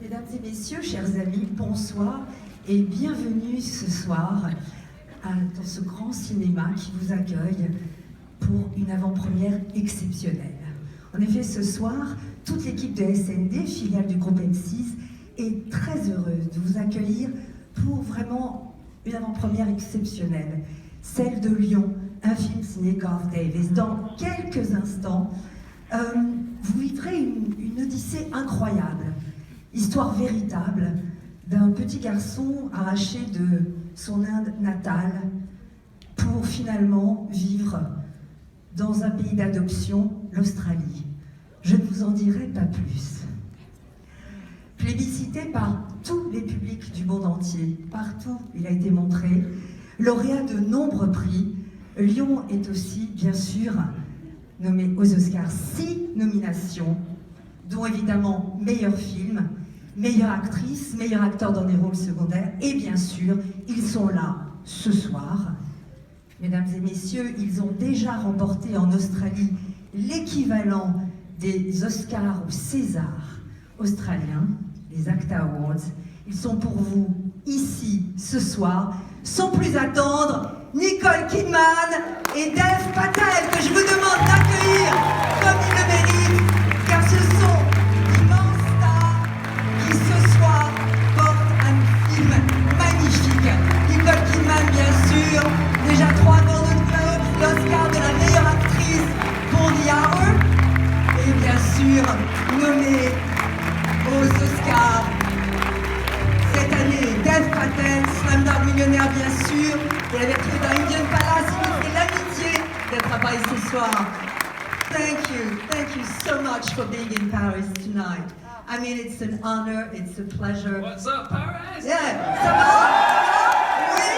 Mesdames et messieurs, chers amis, bonsoir et bienvenue ce soir dans ce grand cinéma qui vous accueille pour une avant-première exceptionnelle. En effet, ce soir, toute l'équipe de SND, filiale du groupe M6, est très heureuse de vous accueillir pour vraiment une avant-première exceptionnelle, celle de Lyon, un film signé Garth Davis. Dans quelques instants, vous vivrez une odyssée incroyable, histoire véritable d'un petit garçon arraché de son Inde natale pour finalement vivre dans un pays d'adoption, l'Australie. Je ne vous en dirai pas plus. Plébiscité par tous les publics du monde entier, partout il a été montré, lauréat de nombreux prix, Lyon est aussi, bien sûr, nommé aux Oscars 6 nominations, dont évidemment meilleur film, meilleure actrice, meilleur acteur dans des rôles secondaires, et bien sûr, ils sont là ce soir. Mesdames et messieurs, ils ont déjà remporté en Australie l'équivalent des Oscars ou Césars australiens, les ACTA Awards. Ils sont pour vous ici ce soir. Sans plus attendre, Nicole Kidman et Dev Patel, que je vous demande d'accueillir comme ils le méritent, car ce sont d'immenses stars qui ce soir portent un film magnifique. Nicole Kidman, bien sûr, déjà 3 Golden Globes, l'Oscar de la meilleure actrice pour The Hour, et bien sûr, nommée aux Oscars cette année, Dev Patel, Slumdog Millionnaire, bien sûr, et avec lui dans Indian Palace, il nous fait l'amitié d'être à Paris ce soir. Thank you so much for being in Paris tonight. I mean, it's an honor, it's a pleasure. What's up, Paris? Yeah, ça va? Oui?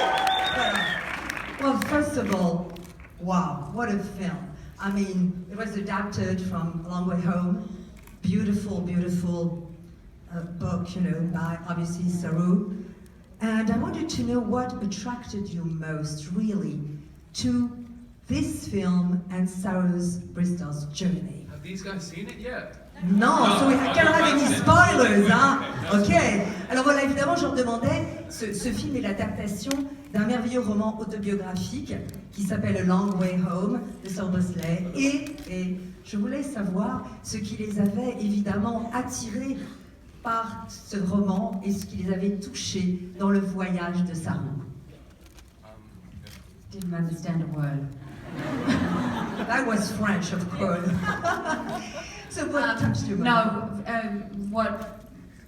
Well, first of all, wow, what a film. I mean, it was adapted from A Long Way Home. Beautiful, beautiful book, you know, by obviously Saru. And I wanted to know what attracted you most, really, to this film and Saru's Bristol's journey. Have these guys seen it yet? Non, so we can't have any spoilers, hein? Ok. Alors voilà, évidemment, je leur demandais, ce film est l'adaptation d'un merveilleux roman autobiographique qui s'appelle A Long Way Home de Aldous Huxley. Et je voulais savoir ce qui les avait évidemment attirés par ce roman et ce qui les avait touchés dans le voyage de Saru. Didn't understand a word. That was French, of course. So what touched you? What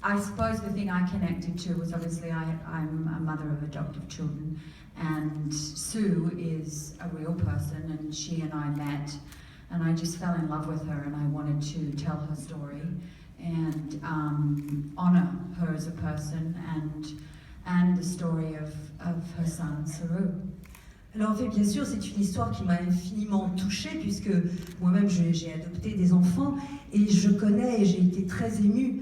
I suppose the thing I connected to was obviously I'm a mother of adoptive children, and Sue is a real person, and she and I met, and I just fell in love with her, and I wanted to tell her story and honor her as a person and the story of her son Saru. Alors en fait, bien sûr, c'est une histoire qui m'a infiniment touchée puisque moi-même j'ai adopté des enfants et je connais et j'ai été très émue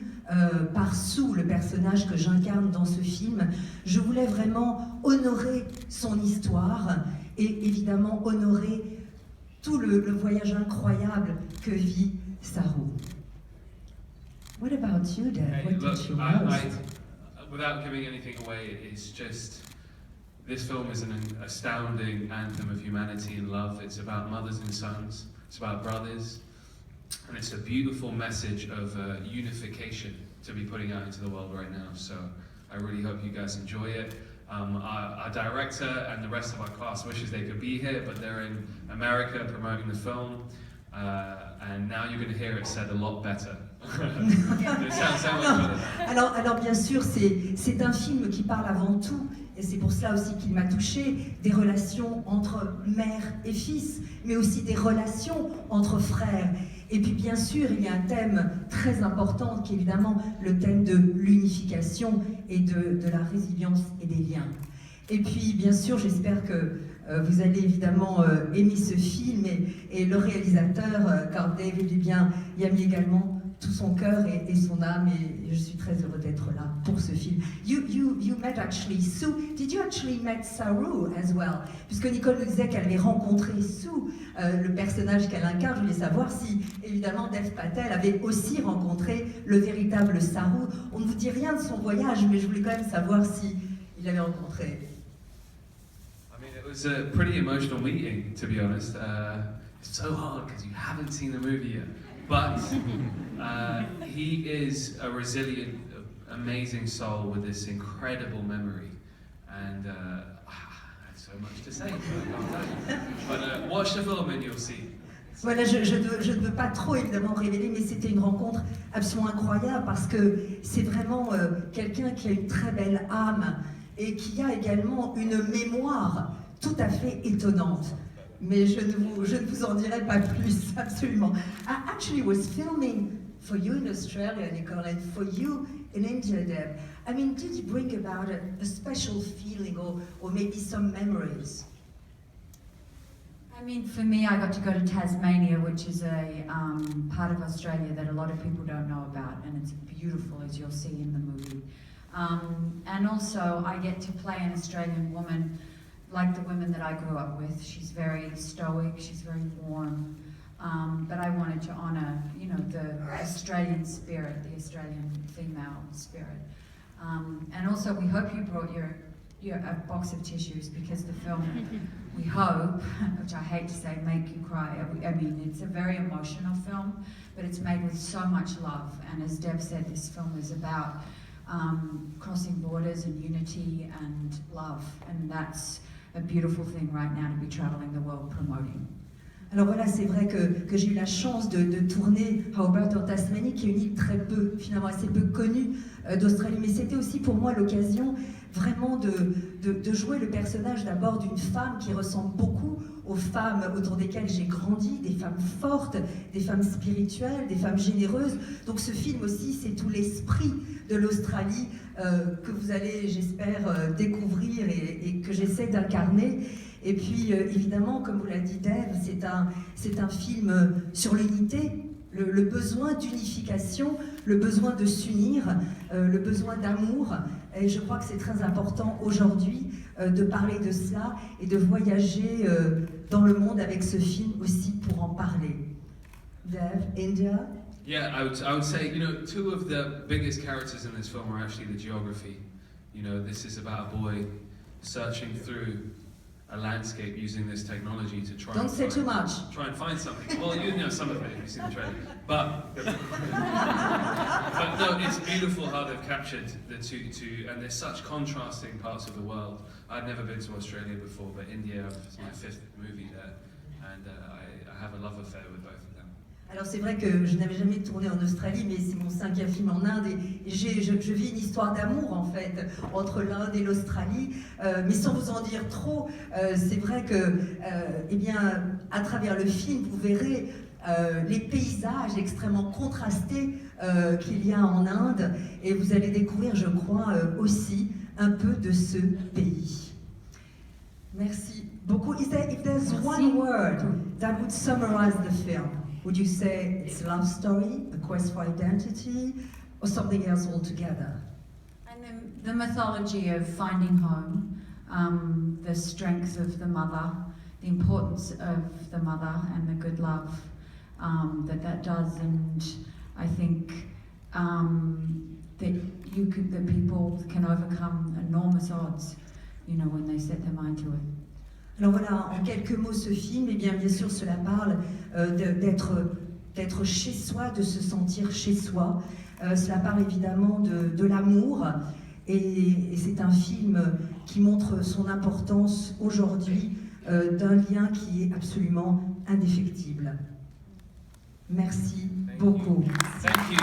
par Sue, le personnage que j'incarne dans ce film. Je voulais vraiment honorer son histoire et évidemment honorer tout le voyage incroyable que vit Saru. What about you, Dad? Hey, What look, did you most? without giving anything away, it's just, this film is an astounding anthem of humanity and love. It's about mothers and sons, it's about brothers, and it's a beautiful message of unification to be putting out into the world right now. So I really hope you guys enjoy it. Our director and the rest of our cast wishes they could be here, but they're in America promoting the film. And now you're going to hear it said a lot better. It sounds so much better. Alors bien sûr, c'est un film qui parle avant tout, et c'est pour cela aussi qu'il m'a touchée, des relations entre mère et fils, mais aussi des relations entre frères. Et puis bien sûr, il y a un thème très important qui est évidemment le thème de l'unification et de la résilience et des liens. Et puis bien sûr, j'espère que vous allez évidemment aimer ce film et le réalisateur, Garth Davis, eh bien, y a mis également tout son cœur et son âme, et je suis très heureux d'être là pour ce film. You met actually Sue. Did you actually met Saru as well? Puisque Nicole nous disait qu'elle avait rencontré Sue, le personnage qu'elle incarne. Je voulais savoir si, évidemment, Dev Patel avait aussi rencontré le véritable Saru. On ne vous dit rien de son voyage, mais je voulais quand même savoir si il l'avait rencontré. I mean, it was a pretty emotional meeting, to be honest. It's so hard because you haven't seen the movie yet. But he is a resilient, amazing soul with this incredible memory. And I have so much to say, but watch the film and you'll see. Voilà, je ne veux pas trop évidemment révéler, mais c'était une rencontre absolument incroyable parce que c'est vraiment quelqu'un qui a une très belle âme et qui a également une mémoire tout à fait étonnante. Mais je ne vous en dirai pas plus, absolument. I actually was filming for you in Australia, Nicole, and for you in India, Deb. I mean, did it bring about a special feeling or maybe some memories? I mean, for me, I got to go to Tasmania, which is a part of Australia that a lot of people don't know about, and it's beautiful, as you'll see in the movie. And also, I get to play an Australian woman like the women that I grew up with. She's very stoic, she's very warm, but I wanted to honor, you know, the Australian spirit, the Australian female spirit. And also, we hope you brought a box of tissues, because the film, we hope, which I hate to say, make you cry. I mean, it's a very emotional film, but it's made with so much love. And as Deb said, this film is about crossing borders and unity and love, and that's a beautiful thing right now to be traveling the world promoting. Alors voilà, c'est vrai que j'ai eu la chance de tourner à Hobart en Tasmanie, qui est une île très peu, finalement assez peu connue d'Australie, mais c'était aussi pour moi l'occasion vraiment de jouer le personnage d'abord d'une femme qui ressemble beaucoup aux femmes autour desquelles j'ai grandi, des femmes fortes, des femmes spirituelles, des femmes généreuses. Donc ce film aussi, c'est tout l'esprit de l'Australie que vous allez, j'espère, découvrir et que j'essaie d'incarner. Et puis, évidemment, comme vous l'a dit Dave, c'est un film sur l'unité, le besoin d'unification, le besoin de s'unir, le besoin d'amour. Et je crois que c'est très important aujourd'hui de parler de cela et de voyager dans le monde avec ce film aussi pour en parler. Dave, India? Yeah, I would say, you know, two of the biggest characters in this film are actually the geography. You know, this is about a boy searching through a landscape using this technology to try. Don't say too much. Try and find something. Well, you know some of it if you've seen the trailer. But no, it's beautiful how they've captured the two, and there's such contrasting parts of the world. I'd never been to Australia before, but India is my 5th movie there, and I have a love affair with both of them. Alors c'est vrai que je n'avais jamais tourné en Australie, mais c'est mon 5e film en Inde et je vis une histoire d'amour en fait entre l'Inde et l'Australie, mais sans vous en dire trop, c'est vrai que eh bien, à travers le film vous verrez les paysages extrêmement contrastés qu'il y a en Inde, et vous allez découvrir, je crois, aussi un peu de ce pays. Merci beaucoup. If there's one word that would summarize the film, would you say it's a love story, a quest for identity, or something else altogether? And the mythology of finding home, the strength of the mother, the importance of the mother, and the good love that does. And I think that people can overcome enormous odds, you know, when they set their mind to it. Alors voilà, en quelques mots, ce film, eh bien sûr, cela parle d'être chez soi, de se sentir chez soi. Cela parle évidemment de l'amour, et c'est un film qui montre son importance aujourd'hui, d'un lien qui est absolument indéfectible. Merci beaucoup. Thank you.